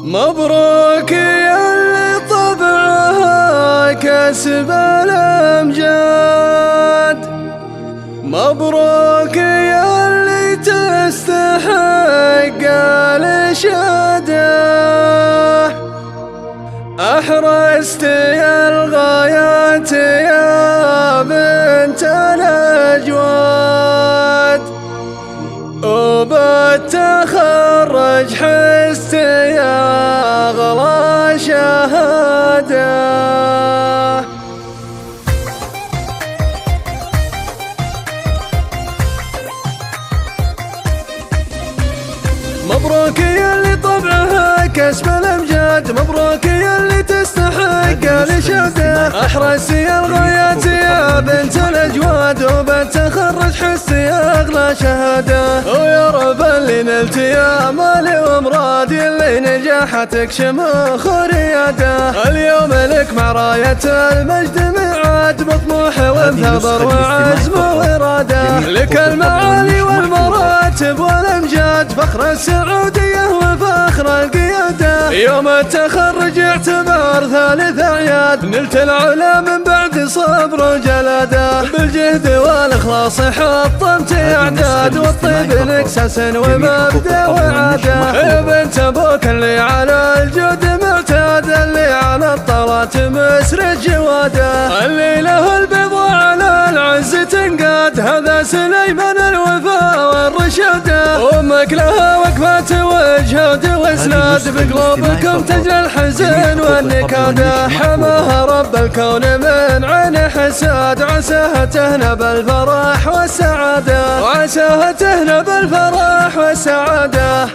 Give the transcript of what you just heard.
مبروك يا اللي طبعها كسب الأمجاد، مبروك يا اللي تستحق الإشادة، أحرزت يا الغايات يا بنت الأجواد، وبالتخرج حزت يا أغلى شهادة. مبروك يا اللي طبعها كسب الأمجاد، مبروك يا اللي تستحق الإشادة، أحرزت يا الغايات يا بنت الأجواد، وبالتخرج حزت يا أغلى شهادة. ويا رب اللي نلت يا مالي ومرادي، اللي نجاحتك شموخ وريادة، اليوم لك مع راية المجد ميعاد، بطموح وبثبر وعزم وإرادة، لك المعالي والمراتب والأمجاد، فخر السعودية وفخر القيادة، يوم التخرج اعتبار ثالث أعياد، نلت العلا من بعد صبر وجلادة، بالجهد والإخلاص حطمت أعداد، والطيب لك ساس ومبدأ وعادة، يا بنت أبوك اللي على الجود معتاد، اللي على الطلات مسرج جوادة، اللي له البيض على العز تنقاد، هذا سليمان الوفا والرشادة، وامك لها وقفات وجهاد واسناد، بقلوبكم تجري الحزن والنكادة، حماها رب الكون من عين حساد، عساها تهنى بالفرح والسعادة، وعساها تهنى بالفرح والسعادة.